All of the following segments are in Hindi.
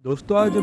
दोस्तों आज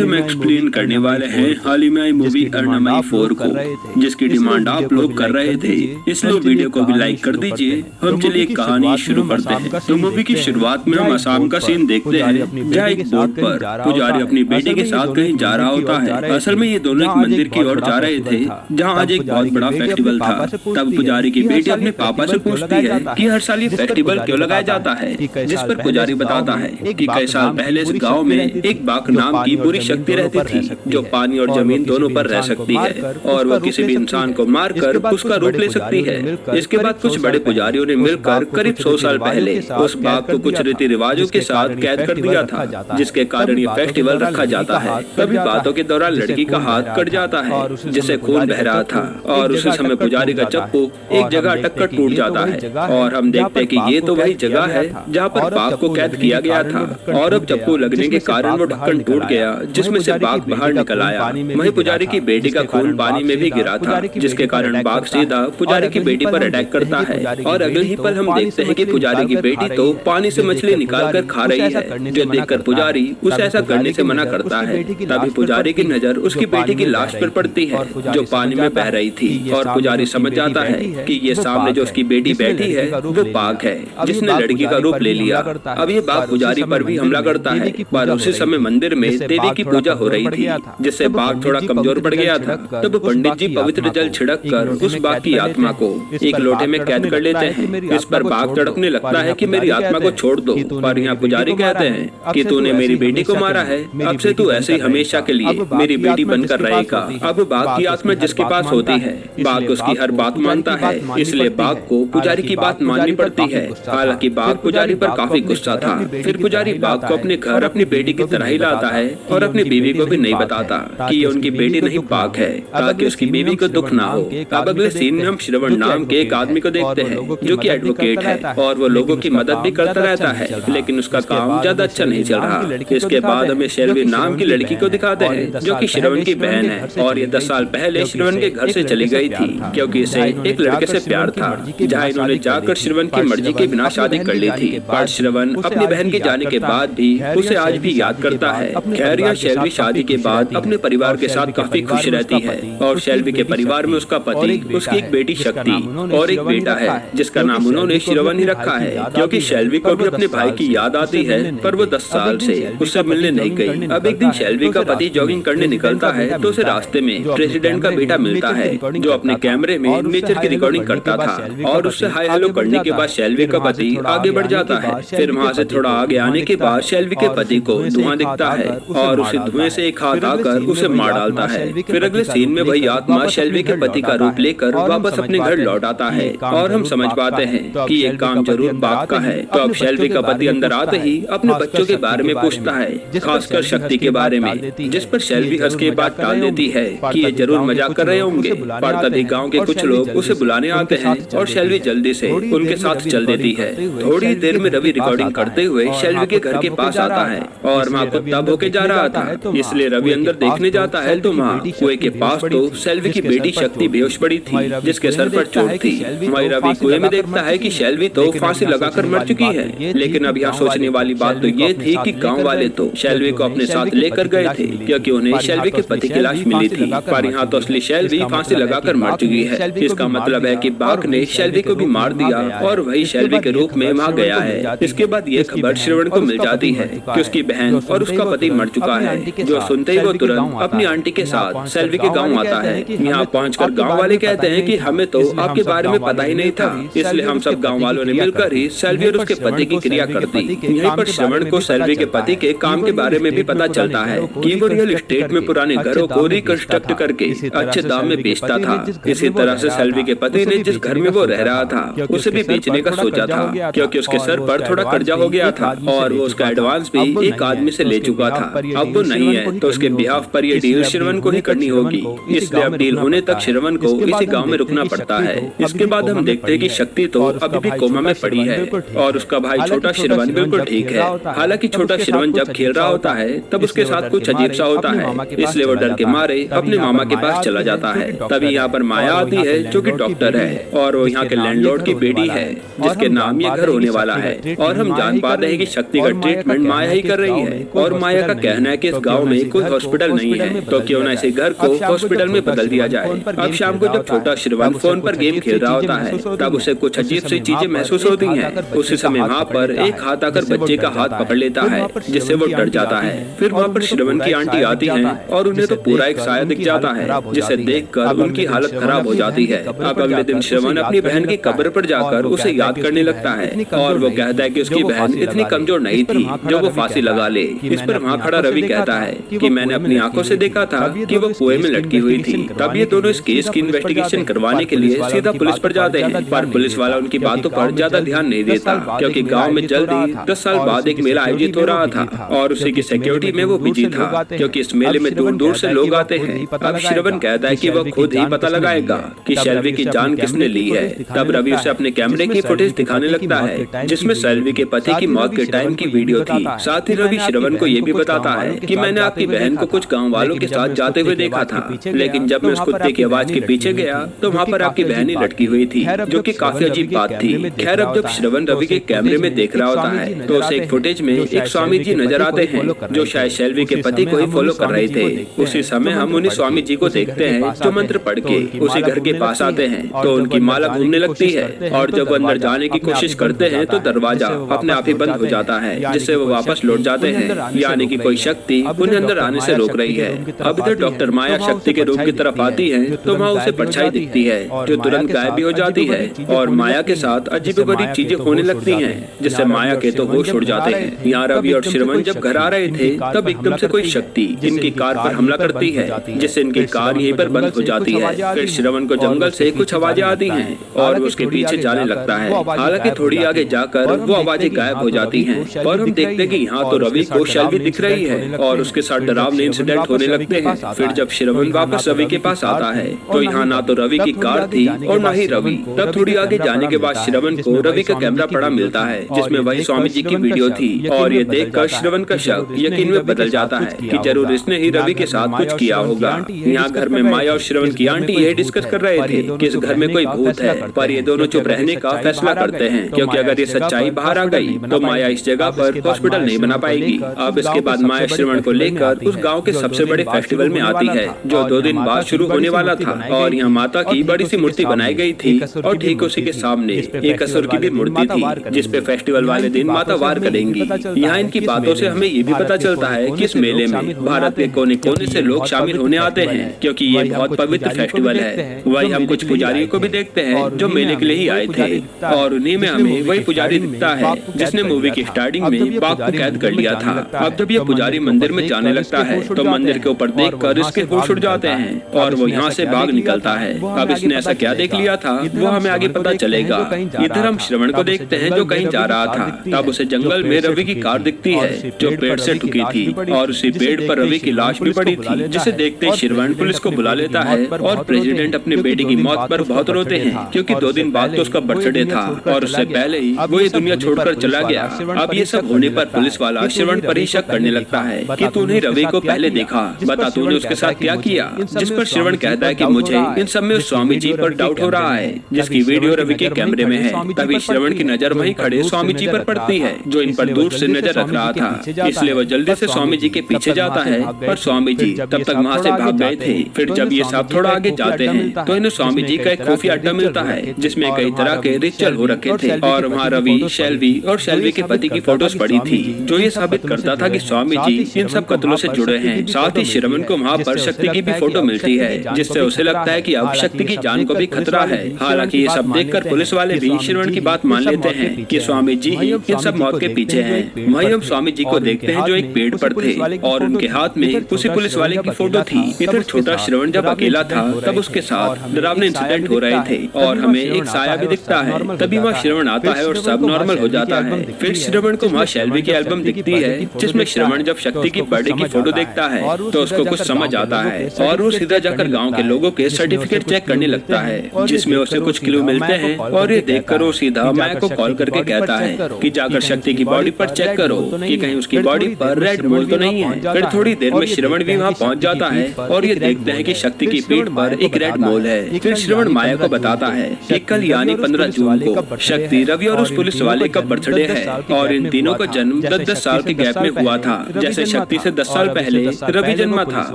हम एक्सप्लेन करने वाले हैं हाल ही में आई मूवी अर्नमाई 4 को, जिसकी डिमांड आप लोग कर रहे थे, इसलिए वीडियो को भी लाइक कर दीजिए। हम चलिए कहानी शुरू करते हैं। तो मूवी की शुरुआत में हम असम का सीन देखते हैं, जहाँ एक बोट पर पुजारी अपनी बेटी के साथ कहीं जा रहा होता है। असल में ये दोनों एक मंदिर की ओर जा रहे थे, जहाँ आज एक बहुत बड़ा फेस्टिवल था। तब पुजारी की बेटी अपने पापा से पूछती है कि हर साल ये फेस्टिवल क्यों लगाया जाता है, जिस पर पुजारी बताता है कि कई साल पहले इस गांव में एक बाघ नाम की बुरी शक्ति रहती थी, जो पानी और जमीन दोनों पर रह सकती है और वो किसी भी इंसान को मारकर उसका रूप ले सकती है। इसके बाद कुछ बड़े पुजारियों ने मिलकर करीब 100 साल पहले उस बाघ को कुछ रीति रिवाजों के साथ कैद कर दिया था, जिसके कारण ये फेस्टिवल रखा जाता है। तभी बातों के दौरान लड़की का हाथ कट जाता है, जिससे खून बह रहा था, और उसी समय पुजारी का चप्पू एक जगह अटक कर टूट जाता है। और हम देखते हैं कि ये तो वही जगह है जहाँ पर बाघ को कैद किया गया था, और अब चप्पू लगने के कारण वो ढक्कन टूट गया, जिसमें से बाघ बाहर निकल आया। वहीं पुजारी की बेटी का खून पानी में भी गिरा था, जिसके कारण बाघ सीधा पुजारी की बेटी पर अटैक करता है। और अगले ही पल हम देखते हैं कि पुजारी की बेटी तो पानी से मछली निकाल कर खा रही है, जो देखकर पुजारी उसे ऐसा करने से मना करता है। तभी पुजारी की नजर उसकी बेटी की लाश पर पड़ती है, जो पानी में बह रही थी, और पुजारी समझ जाता है कि ये सामने जो उसकी बेटी बैठी है वो बाघ है, जिसने लड़की का रूप ले लिया। अब ये बाघ पुजारी पर भी हमला करता है, पर उसी समय मंदिर में देवी की पूजा हो रही थी, जिससे बाघ थोड़ा कमजोर पड़ गया था। तब पंडित जी पवित्र जल छिड़क कर उस बाघ की आत्मा को एक लोटे में कैद कर लेते हैं। इस पर बाघ तड़पने लगता है कि मेरी आत्मा को छोड़ दो, पर यहाँ पुजारी कहते हैं कि तूने मेरी बेटी को मारा है, अब से तू ऐसे ही हमेशा के लिए मेरी बेटी बनकर रहेगा। अब बाघ की आत्मा जिसके पास होती है, बाघ उसकी हर बात मानता है, इसलिए बाघ को पुजारी की बात माननी पड़ती है। हालांकि बाघ पुजारी पर काफी गुस्सा था। फिर पुजारी बाघ को अपने घर अपनी बेटी की तरह ही लाता है, और अपनी बीवी को भी नहीं बताता कि ये उनकी बेटी नहीं बाघ है, ताकि उसकी बीवी को दुख ना हो। अब अगले सीन में हम श्रवण नाम के एक आदमी को देखते हैं, जो कि एडवोकेट है, और वो लोगों की मदद भी करता रहता है, लेकिन उसका काम ज्यादा अच्छा नहीं चल रहा। इसके बाद हमें शेल्वी नाम की लड़की को दिखाते हैं, जो कि श्रवण की बहन है, और ये 10 साल पहले श्रवण के घर से चली गई थी, क्योंकि इसे एक लड़के से प्यार था, जहाँ इन्होंने जाकर श्रवण की मर्जी के बिना शादी कर ली थी। पर श्रवण अपनी बहन के जाने के बाद भी उसे आज भी याद करता है। खैर यह शेल्वी शादी के बाद अपने परिवार के साथ काफी खुश रहती है, और शेल्वी के परिवार में उसका पति, उसकी एक बेटी शक्ति और एक बेटा है, जिसका नाम उन्होंने श्रवण ही रखा है, क्योंकि शेल्वी को भी अपने भाई की याद आती है, पर वो 10 साल से उससे मिलने नहीं गई। अब एक दिन शेल्वी का पति जॉगिंग करने निकलता है, तो उसे रास्ते में प्रेसिडेंट का बेटा मिलता है, जो अपने कैमरे में नेचर की रिकॉर्डिंग करता था, और उससे हाय हेलो करने के बाद शेल्वी का पति आगे बढ़ जाता है। फिर वहाँ से थोड़ा आगे आने के बाद शेल्वी के पति को धुआं दिखता है, और उसे धुएं से एक हाथ आकर उसे मार डालता है। फिर अगले सीन में वही आत्मा शेल्वी के पति का रूप लेकर वापस अपने घर लौट आता है, और हम समझ पाते हैं कि ये काम जरूर बाघ का है। तो अब शेल्वी का पति अंदर आते ही अपने बच्चों के बारे में पूछता है, खासकर शक्ति के बारे में, जिस पर शेल्वी हंस के बाद टाल देती है कि ये जरूर मजाक कर रहे होंगे। पर तभी गाँव के कुछ लोग उसे बुलाने आते हैं, और शेल्वी जल्दी से उनके साथ चल देती है। थोड़ी देर में रवि रिकॉर्डिंग करते हुए शेल्वी के घर के पास आता है, और वहाँ कुत्ता भौंके जा रहा था, इसलिए रवि अंदर देखने जाता है, तो वहाँ कुएं के पास तो शेल्वी की बेटी शक्ति बेहोश पड़ी थी, जिसके सर पर चोट थी। वहीं रवि कुएं में देखता है कि शेल्वी तो फांसी लगाकर मर चुकी है। लेकिन अब यहाँ सोचने वाली बात तो ये थी कि गाँव वाले तो शेल्वी को अपने साथ लेकर गए थे, क्योंकि उन्हें शेल्वी के पति की लाश मिली थी, पर यहाँ तो असली शेल्वी फांसी लगाकर मर चुकी है। इसका मतलब है कि बाघ ने शेल्वी को भी मार दिया, और वही शेल्वी के रूप में वहाँ गया है। इसके बाद ये खबर श्रवण को मिल जाती है कि उसकी बहन और उसका पति मर चुका है, जो सुनते ही वो तुरंत अपनी आंटी के साथ शेल्वी के गांव आता है। यहाँ पहुंचकर गांव वाले कहते हैं कि हमें तो आपके बारे में पता ही नहीं था, इसलिए हम सब गांव वालों ने मिलकर ही शेल्वी और उसके पति की क्रिया कर दी। यहीं पर श्रवण को शेल्वी के पति के काम के बारे में भी पता चलता है कि वो रियल एस्टेट में पुराने घरों को रिकंस्ट्रक्ट करके अच्छे दाम में बेचता था। इसी तरह से शेल्वी के पति ने जिस घर में वो रह रहा था उसे भी बेचने का सोचा था, क्योंकि उसके सर पर थोड़ा कर्जा हो गया था, और वो उसका एडवांस भी एक आदमी से ले चुका था। अब वो नहीं है, तो उसके बिहाफ पर ये डील श्रवण को ही करनी होगी, इसलिए अब डील होने तक श्रवण को इसी गांव में रुकना पड़ता है। इसके बाद हम देखते हैं कि शक्ति तो अभी भी कोमा में पड़ी है, और उसका भाई छोटा श्रवण बिल्कुल ठीक है। हालांकि छोटा श्रवण जब खेल रहा होता है तब उसके साथ कुछ अजीब सा होता है, इसलिए वो डर के मारे अपने मामा के पास चला जाता है। तभी यहाँ पर माया आती है, जो कि डॉक्टर है, और वो यहाँ के लैंडलॉर्ड की बेटी है, जिसके नाम ये घर होने वाला है। और हम जान पाते हैं कि शक्ति का ट्रीटमेंट फंड माया ही कर रही है और माया का कहना है कि इस गांव में कोई हॉस्पिटल नहीं है, तो क्यों ना इसे घर को हॉस्पिटल में बदल दिया जाए। अब शाम को जब छोटा श्रवण फोन पर गेम खेल रहा होता है तब उसे कुछ अजीब सी चीजें महसूस होती हैं। उसी समय वहाँ पर एक हाथ आकर बच्चे का हाथ पकड़ लेता है जिससे वो डर जाता है। फिर वहाँ पर श्रवण की आंटी आती हैं और उन्हें तो पूरा एक साया दिख जाता है जिसे देखकर उनकी हालत खराब हो जाती है। अब अगले दिन श्रवण अपनी बहन की कब्र पर जाकर उसे याद करने लगता है और वो कहता है कि उसकी बहन इतनी कमजोर नहीं थी जो वो फांसी लगा ले। इस पर वहाँ खड़ा रवि कहता है कि मैंने अपनी आंखों से देखा था कि वो कुएं में लटकी हुई थी। तब ये दोनों इस केस की इन्वेस्टिगेशन करवाने के लिए सीधा पुलिस पर जाते हैं, पर पुलिस वाला उनकी बातों पर ज्यादा ध्यान नहीं देता क्योंकि गांव में जल्दी 10 साल बाद एक मेला आयोजित हो रहा था और उसी की सिक्योरिटी में वो बिजी था क्योंकि इस मेले में दूर दूर से लोग आते हैं। अब श्रवण कहता है कि वो खुद ही पता लगाएगा कि शेल्वी की जान किसने ली है। तब रवि उसे अपने कैमरे की फुटेज दिखाने लगता है जिसमें शेल्वी के पति की मौत के टाइम की वीडियो थी। साथ ही रवि श्रवण को ये भी बताता है कि मैंने आपकी बहन को कुछ गाँव वालों के साथ जाते हुए देखा था, लेकिन जब मैं उस कुत्ते की आवाज के पीछे गया तो वहाँ पर आपकी बहन ही लटकी हुई थी, जो कि काफी अजीब बात थी। खैर अब जब श्रवण रवि के कैमरे में देख रहा होता है तो उसे एक फुटेज में एक स्वामी जी नजर आते हैं जो शायद शेल्वी के पति को ही फॉलो कर रहे थे। उसी समय हम उन्हीं स्वामी जी को देखते हैं जो मंत्र पढ़ के उसी घर के पास आते हैं तो उनकी माला घूमने लगती है और जब वो अंदर जाने की कोशिश करते हैं तो दरवाजा अपने आप ही बंद हो जाता है जिससे वो वापस लौट जाते हैं, यानी कि कोई शक्ति उन्हें अंदर आने से रोक रही है। अब इधर डॉक्टर माया शक्ति के रूप की तरफ आती है तो वहाँ उसे परछाई दिखती है जो तुरंत गायब भी हो जाती है और माया के साथ अजीबोगरीब चीजें होने लगती हैं जिससे माया के तो होश उड़ जाते हैं। यहाँ रवि और श्रवण जब घर आ रहे थे तब एकदम से कोई शक्ति इनकी कार पर हमला करती है जिससे इनकी कार यहीं पर बंद हो जाती है। फिर श्रवण को जंगल से कुछ आवाजें आती हैं और उसके पीछे जाने लगता है। हालांकि थोड़ी आगे जाकर वो आवाजें गायब हो जाती हैं और हम देखते हैं कि यहाँ तो रवि को शेल्वी दिख रही है और उसके साथ डरावने इंसिडेंट होने लगते हैं। फिर जब श्रवण वापस रवि के पास आता है तो यहाँ ना तो रवि की कार थी और न ही रवि। तब थोड़ी आगे जाने के बाद श्रवण को रवि का कैमरा पड़ा मिलता है जिसमें वही स्वामी जी की वीडियो थी और ये देखकर श्रवण का शक यकीन में बदल जाता है कि जरूर इसने ही रवि के साथ कुछ किया होगा। यहाँ घर में माया और श्रवण की आंटी ये डिस्कस कर रहे थे कि इस घर में कोई भूत है, पर ये दोनों चुप रहने का फैसला करते हैं क्योंकि अगर ये सच्चाई बाहर आ गई तो माया इस जगह पर हॉस्पिटल नहीं बना पाएगी। अब इसके बाद माया श्रवण को लेकर उस गाँव के सबसे बड़े फेस्टिवल में आती है जो 2 दिन बाद शुरू होने वाला था और यहाँ माता की बड़ी सी मूर्ति बनाई गई थी और ठीक उसी के सामने एक असुर की भी मूर्ति थी जिसपे फेस्टिवल वाले दिन माता वार करेंगी। यहाँ इनकी बातों से हमें ये भी पता चलता है कि इस मेले में भारत के कोने कोने से लोग शामिल होने आते हैं क्योंकि ये बहुत पवित्र फेस्टिवल है। वही हम कुछ पुजारियों को भी देखते हैं जो मेले के लिए ही आए थे और उन्हीं में हमें वही पुजारी दिखता है जिसने मूवी की स्टार्टिंग में बाघ को कैद कर लिया था। अब जब ये पुजारी मंदिर में जाने लगता है तो मंदिर के ऊपर देखकर इसके होश उड़ जाते हैं और वो यहाँ से बाघ निकलता है। अब इसने ऐसा क्या देख लिया था वो हमें आगे पता चलेगा। इधर हम श्रवण को देखते हैं जो कहीं जा रहा था। तब उसे जंगल में रवि की कार दिखती है जो पेड़ से ठुकी थी और उसी पेड़ पर रवि की लाश भी पड़ी थी, जिसे देखते ही श्रवण पुलिस को बुला लेता है और प्रेसिडेंट अपने बेटे की मौत पर बहुत रोते हैं क्योंकि 2 दिन बाद तो उसका बर्थडे था और उससे पहले ही वो ये दुनिया छोड़कर चला गया। अब ये सब होने पर पुलिस वाला श्रवण पर ही शक करने लगता है कि तूने रवि को पहले देखा, बता तूने उसके साथ क्या किया। जिस पर श्रवण कहता है कि मुझे इन सब में उस स्वामी जी पर डाउट हो रहा है जिसकी वीडियो रवि के कैमरे में है। तभी श्रवण की नजर वहीं खड़े स्वामी जी पर पड़ती है जो इन पर दूर से नजर रख रहा था, इसलिए वो जल्दी से स्वामी जी के पीछे जाता है पर स्वामी जी तब तक वहाँ से भाग गए थे। फिर जब ये सब थोड़ा आगे जाते हैं तो इन्हें स्वामी जी का एक खुफिया अड्डा मिलता है जिसमें कई तरह के रिचुअल हो रखे थे और वहाँ रवि, शेल्वी और शेल्वी के पति की फोटोज पड़ी थी जो ये साबित करता था कि स्वामी जी इन सब कत्लों से जुड़े हैं। साथ ही श्रवण को वहाँ पर शक्ति की भी फोटो मिलती है जिससे उसे लगता है कि अब शक्ति की जान को भी खतरा है। हालांकि ये सब देखकर पुलिस वाले भी श्रवण की बात मान लेते हैं कि स्वामी जी ही इन सब मौत के पीछे हैं। वहीं हम स्वामी जी को देखते हैं जो एक पेड़ पर थे और उनके हाथ में उसी पुलिस वाले की फोटो थी। इधर छोटा श्रवण जब अकेला था तब उसके साथ डरावने इंसिडेंट हो रहे थे और हमें एक साया भी दिखता है। तभी वहाँ श्रवण आता है और सब नॉर्मल हो जाता है। फिर श्रवण को वहाँ शेल्वी की एल्बम दिखती है जिसमें श्रवण जब शक्ति की बर्थडे की फोटो देखता है तो उसको कुछ समझ आता है और वो सीधा जाकर गाँव के लोगों के सर्टिफिकेट चेक करने लगता है जिसमें उसे कुछ क्लू मिलते हैं और ये देखकर वो सीधा माया को कॉल करके कहता है कि जाकर शक्ति की बॉडी पर चेक करो कि कहीं उसकी बॉडी पर रेड मोल तो नहीं है। फिर थोड़ी देर में श्रवण भी वहाँ पहुँच जाता है और ये देखते हैं कि शक्ति की पीठ पर एक रेड मोल है। फिर श्रवण माया को बताता है कि कल यानी 15 जून को शक्ति, रवि और उस पुलिस वाले का बर्थडे है और इन तीनों का जन्म 10-10 साल के गैप में हुआ था। जैसे शक्ति से 10 साल पहले रवि जन्मा था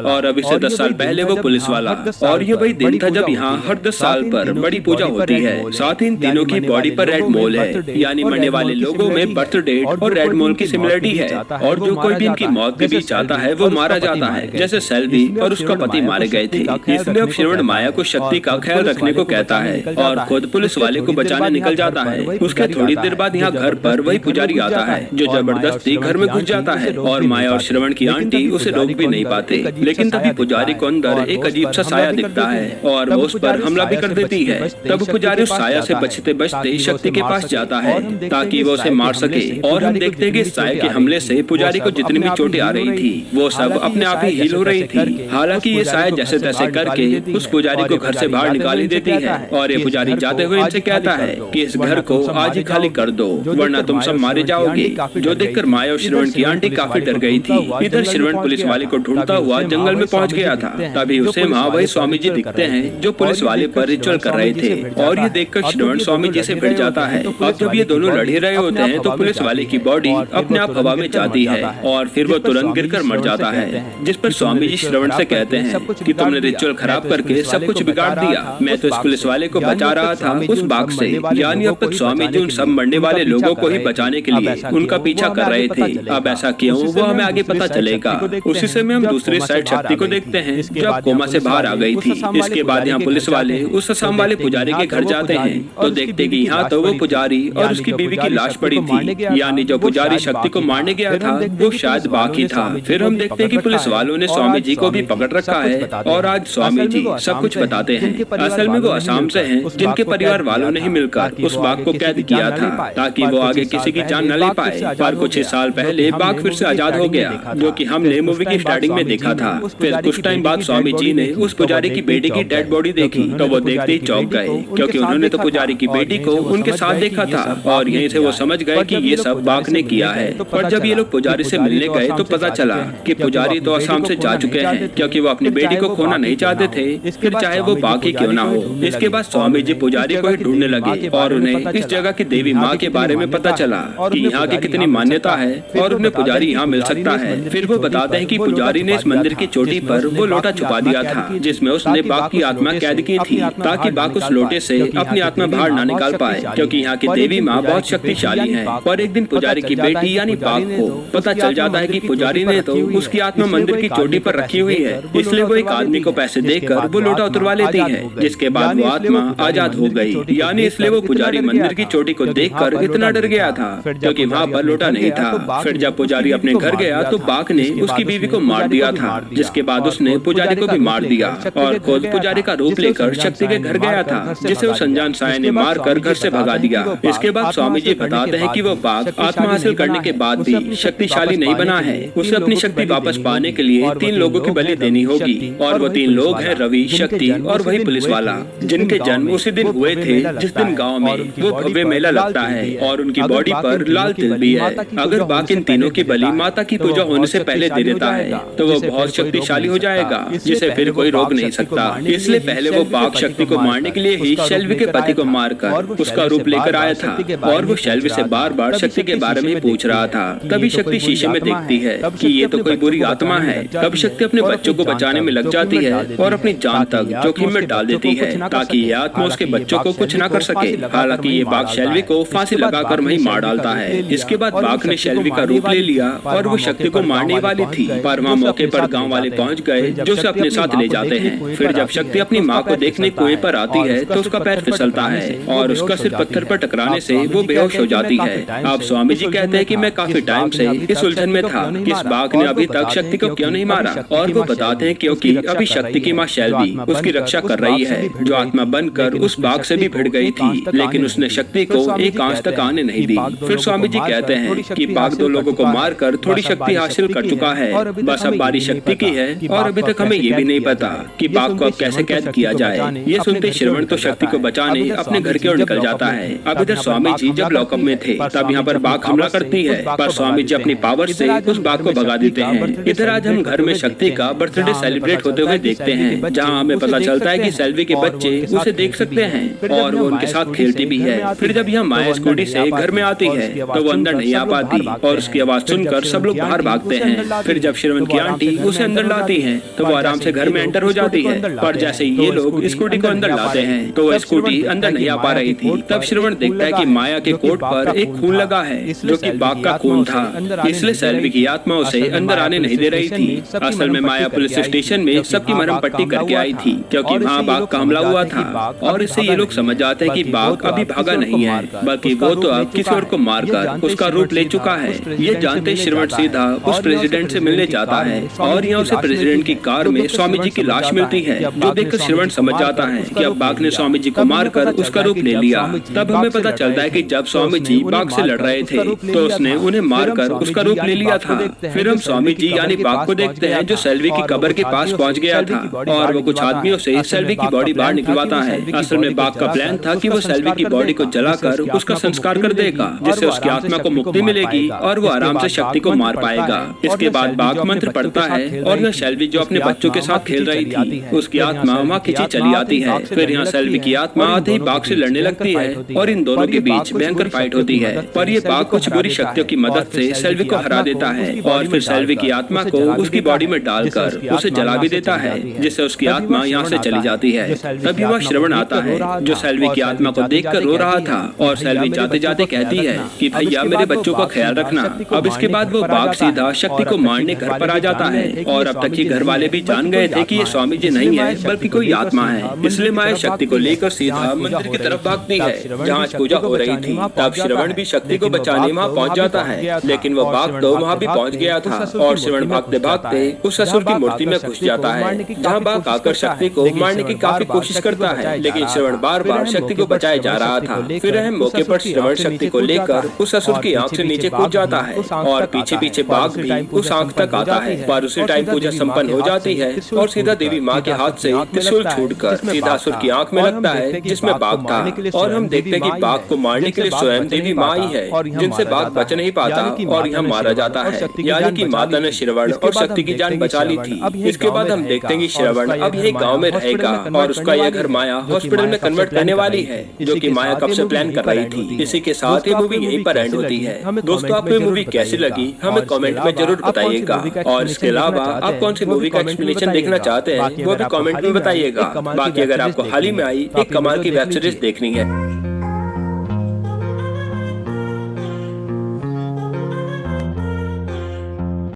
और रवि से 10 साल पहले वो पुलिस वाला। और ये वही दिन था जब यहाँ हर 10 साल पर बड़ी पूजा होती है। साथ ही इन तीनों की बॉडी पर रेड मोल है, यानी मरने वाले लोगों में बर्थ डेट और रेड मोल की सिमिलरिटी है। और जो कोई भी इनकी मौत के बीच आता है वो मारा जाता है, जैसे सेल्वी और उसका पति मारे गए थे। इसलिए अब श्रवण माया को शक्ति का ख्याल रखने को कहता है और खुद पुलिस वाले को बचाने निकल जाता है। उसके थोड़ी देर बाद यहाँ घर पर वही पुजारी आता है जो जबरदस्ती घर में घुस जाता है और माया और श्रवण की आंटी उसे रोक भी नहीं पाते। लेकिन तभी पुजारी को अंदर एक अजीब सा साया दिखता है और वो उस पर हमला भी कर देती है। तब पुजारी उस साया से बचते बचते शक्ति के पास जाता है ताकि वो उसे मार सके। और हम देखते हैं कि इस साये के हमले से पुजारी को जितनी भी चोटें आ रही थी वो सब अपने आप ही हील हो रही थी। हालांकि ये साया जैसे तैसे करके उस पुजारी को घर से बाहर निकाल ही देती है और ये पुजारी जाते हुए इनसे कहता है कि इस घर को आज ही खाली कर दो वरना तुम सब मारे जाओगे। जो देखकर माया और श्रवण की आंटी काफी डर गई थी। इधर श्रवण पुलिस वाले को ढूंढता हुआ जंगल में पहुंच गया था। तभी उसे वहाँ वही स्वामी जी दिखते हैं जो पुलिस वाले पर रिचुअल कर रहे थे और ये देखकर श्रवण स्वामी जी से भिड़ जाता है। अब जब ये दोनों लड़ ही रहे होते हैं तो पुलिस वाले की बॉडी अपने आप हवा में जाती है और फिर वो तुरंत गिरकर मर जाता है। जिस पर स्वामी जी श्रवण से कहते हैं कि तुमने रिचुअल खराब करके सब कुछ बिगाड़ दिया। मैं तो इस पुलिस वाले को बचा रहा था उस बाघ से। यानी अब तक स्वामी जी उन सब मरने वाले लोगों को ही बचाने के लिए उनका पीछा कर रहे थे। अब ऐसा क्यों वो हमें आगे पता चलेगा। उसी समय हम दूसरी साइड शक्ति को देखते हैं जो अब कोमा से बाहर आ गई थी। इसके बाद यहाँ पुलिस वाले उस असम वाले पुजारी के घर जाते हैं तो देखते कि यहाँ तो वो पुजारी और उसकी बीवी की लाश पड़ी थी। यानी जो पुजारी शक्ति को मारने गया था वो शायद बाकी था। फिर हम देखते हैं कि पुलिस वालों ने स्वामी जी को भी पकड़ रखा है और आज स्वामी जी सब कुछ बताते हैं। असल में वो असम से हैं जिनके परिवार वालों ने ही मिलकर उस बाघ को कैद किया था ताकि वो आगे किसी की जान न ले पाए। पर कुछ ही साल पहले बाघ फिर से आजाद हो गया जो कि हमने मूवी की स्टार्टिंग में देखा था। फिर कुछ टाइम बाद स्वामी जी ने उस पुजारी की बेटी की डेड बॉडी देखी तो वो देखते ही चौंक गए क्योंकि उन्होंने तो पुजारी की बेटी को उनके साथ देखा था और यहीं से वो समझ गए कि ये सब बाघ ने किया है। पर जब ये लोग पुजारी से मिलने गए तो पता चला कि पुजारी तो असम से जा चुके हैं क्योंकि वो अपनी बेटी को खोना नहीं चाहते थे, फिर चाहे वो बाघ ही क्यों ना हो। इसके बाद स्वामी जी पुजारी को ही ढूंढने लगे और उन्हें इस जगह की देवी माँ के बारे में पता चला कि यहाँ की कितनी मान्यता है और उन्हें पुजारी यहाँ मिल सकता है। फिर वो बताते हैं कि पुजारी ने इस मंदिर की चोटी पर वो लोटा छुपा दिया था जिसमें उसने बाघ की आत्मा कैद की थी ताकि बाघ उस लोटे से अपनी आत्मा बाहर ना निकाल पाए क्योंकि यहाँ की देवी माँ बहुत शक्तिशाली है। पर एक दिन पुजारी की बेटी यानी बाघ को पता चल जाता है कि पुजारी ने तो उसकी आत्मा मंदिर की चोटी पर रखी हुई है। इसलिए वो एक आदमी को पैसे देकर वो लोटा उतरवा लेती है जिसके बाद वो आत्मा आजाद हो गई। यानी इसलिए वो पुजारी मंदिर की चोटी को देखकर इतना डर गया था क्योंकि वहाँ पर लोटा नहीं था। फिर जब पुजारी अपने घर गया तो बाघ ने उसकी बीवी को मार दिया था जिसके बाद उसने पुजारी को भी मार दिया और खुद पुजारी का रूप लेकर शक्ति के घर गया था जिसे उस अनजान साये ने मार कर घर से भगा दिया। इसके बाद स्वामी जी बताते हैं कि वो बाघ आत्मा हासिल करने के बाद भी शक्तिशाली नहीं बना है। उसे अपनी शक्ति वापस पाने के लिए 3 लोगों की बलि देनी होगी और वो 3 लोग हैं रवि, शक्ति और वही पुलिस वाला जिनके जन्म उसी दिन हुए थे जिस दिन गाँव में वो भव्य मेला लगता है और उनकी बॉडी पर लाल तिल भी है। अगर बाघ इन तीनों की बलि माता की पूजा होने से पहले दे देता है तो वो बहुत शक्तिशाली हो जाएगा जिसे फिर कोई रोक नहीं सकता। इसलिए पहले वो बाघ शक्ति को मारने के लिए ही शेल्वी के पति को मारकर उसका रूप लेकर आया था और वो शेल्वी से बार बार शक्ति के बारे में पूछ रहा था। तभी शक्ति शीशे में देखती है कि ये तो कोई बुरी आत्मा है। तब शक्ति अपने बच्चों को बचाने में लग जाती है और अपनी जान तक जोखिम में डाल देती है ताकि ये आत्मा उसके बच्चों को कुछ न कर सके। हालांकि ये बाघ शेल्वी को फांसी लगाकर वहीं मार डालता है। इसके बाद बाघ ने शेल्वी का रूप ले लिया और वो शक्ति को मारने वाली थी पर वहाँ मौके पर गाँव वाले पहुँच गए जो उसे अपने साथ ले जाते हैं। फिर जब शक्ति अपनी माँ को देखने कुएं पर आती है तो उसका पैर फिसलता है और उसका सिर पत्थर पर टकराने से वो बेहोश हो जाती है। अब स्वामी जी कहते हैं कि मैं काफी टाइम से इस उलझन में था कि इस बाघ ने अभी तक शक्ति को क्यों नहीं मारा और वो बताते हैं क्योंकि अभी शक्ति की माँ शेल्वी उसकी रक्षा कर रही है जो आत्मा बनकर उस बाघ से भी भिड़ गई थी लेकिन उसने शक्ति को एक आंच तक आने नहीं दी। फिर स्वामी जी कहते हैं कि बाघ 2 लोगों को मारकर थोड़ी शक्ति हासिल कर चुका है, बस अब बारी शक्ति की है और अभी तक हमें ये भी नहीं पता कि बाघ को अब कैसे कैद किया जाए। ये सुनते श्रवण तो शक्ति को बचाने अपने घर की ओर निकल जाता है। अब इधर स्वामी जी जब लॉकअप में थे तब यहाँ पर बाघ हमला करती है पर स्वामी जी अपनी पावर से उस बाघ को भगा देते हैं। इधर आज हम घर में शक्ति का बर्थडे सेलिब्रेट होते हुए देखते हैं जहाँ हमें पता चलता है कि सेल्वी के बच्चे उसे देख सकते हैं और वो उनके साथ खेलती भी है। फिर जब यहाँ माया स्कूटी से घर में आती है तो वो अंदर नहीं आ पाती और उसकी आवाज सुनकर सब लोग बाहर भागते हैं। फिर जब श्रवण की आंटी उसे अंदर लाती है तो वो आराम से घर में एंटर हो जाती है। पर जैसे ही ये लोग स्कूटी को अंदर लाते हैं तो वह स्कूटी अंदर नहीं आ पा रही थी। तब श्रवण देखता है कि माया के कोट पर एक खून लगा है जो कि बाघ का खून था, इसलिए सेल्वी की आत्मा उसे अंदर आने नहीं दे रही थी। असल में माया पुलिस स्टेशन में सबकी मरहम पट्टी करके आई थी क्योंकि वहाँ बाघ का हमला हुआ था और इससे ये लोग समझ जाते हैं कि बाघ अभी भागा नहीं है बल्कि वो तो अब किसी और को मारकर उसका रूप ले चुका है। ये जानते ही श्रवण सीधा उस प्रेसिडेंट से मिलने जाता है और यहाँ उसे प्रेसिडेंट की कार में स्वामी जी की लाश मिलती है, जो देखकर श्रवण समझ जाता है कि अब बाघ ने स्वामी जी को मारकर उसका रूप ले लिया। तब हमें पता चलता है कि जब स्वामी जी बाघ से लड़ रहे थे तो उसने उन्हें मारकर उसका रूप ले लिया था। फिर हम स्वामी जी यानी बाघ को देखते हैं जो सेल्वी की कब्र के पास पहुंच गया था और वो कुछ आदमियों से सेल्वी की बॉडी बाहर निकलवाता है। असल में बाघ का प्लान था कि वो सेल्वी की बॉडी को जलाकर उसका संस्कार कर देगा जिससे उसकी आत्मा को मुक्ति मिलेगी और वो आराम से शक्ति को मार पाएगा। इसके बाद बाघ मंत्र पढ़ता है और यह सेल्वी जो अपने बच्चों के साथ खेल रही थी उसकी आत्मा वहाँ खींची चली आती है। फिर यहाँ सेल्वी की आत्मा आते ही बाघ से लड़ने लगती है और इन दोनों के बीच भयंकर फाइट होती है, पर ये बाघ कुछ बुरी शक्तियों की मदद से सेल्वी को हरा देता है और फिर सेल्वी की आत्मा को उसकी बॉडी में डालकर उसे जला भी देता है जिससे उसकी आत्मा यहाँ से चली जाती है। तभी वह श्रवण आता है जो सेल्वी की आत्मा को देखकर रो रहा था और सेल्वी जाते जाते कहती है कि भैया मेरे बच्चों का ख्याल रखना। अब इसके बाद वो बाघ सीधा शक्ति को मारने घर पर आ जाता है और अब तक ये घर वाले भी जान गए थे कि ये स्वामी जी नहीं है बल्कि कोई आत्मा है, इसलिए माया शक्ति को लेकर सीधा मंदिर की तरफ भागती है जहाँ आज पूजा हो रही थी। तब श्रवण भी शक्ति को बचाने वहाँ पहुँच जाता है लेकिन वो बाघ तो वहाँ भी पहुँच गया था और श्रवण भागते भागते उस ससुर की मूर्ति में घुस जाता है जहाँ बाघ आकर शक्ति को मारने की काफी कोशिश करता है लेकिन श्रवण बार बार शक्ति को बचाए जा रहा था। फिर अहम मौके पर श्रवण शक्ति को लेकर उस ससुर की आंख से नीचे कूद जाता है और पीछे पीछे बाघ भी उस आंख तक आता है, पर उसी टाइम पूजा संपन्न हो जाती है और सीधा देवी माँ के हाथ से त्रिशूल छूटकर सीधा असुर की आंख में लगता है जिसमें बाघ था और हम देखते हैं कि बाघ को मारने के लिए स्वयं देवी माँ ही है जिनसे बाघ बच नहीं पाता और यहाँ मारा जाता है, यानी कि माता ने श्रवण और शक्ति की जान बचा ली थी। इसके बाद हम देखते हैं कि श्रवण अब यही गाँव में रहेगा और उसका यह घर माया हॉस्पिटल में कन्वर्ट करने वाली है जो कि माया कब से प्लान कर रही थी। इसी के साथ ये मूवी यहीं पर एंड होती है। दोस्तों आपको मूवी कैसी लगी हमें कमेंट में जरूर बताइएगा और इसके अलावा आप कौन सी मूवी का एक्सप्लेनेशन देखना चाहते हैं वो भी कमेंट में बताइएगा। बाकी अगर आपको हाल ही में आई एक कमाल की वेब सीरीज देखनी है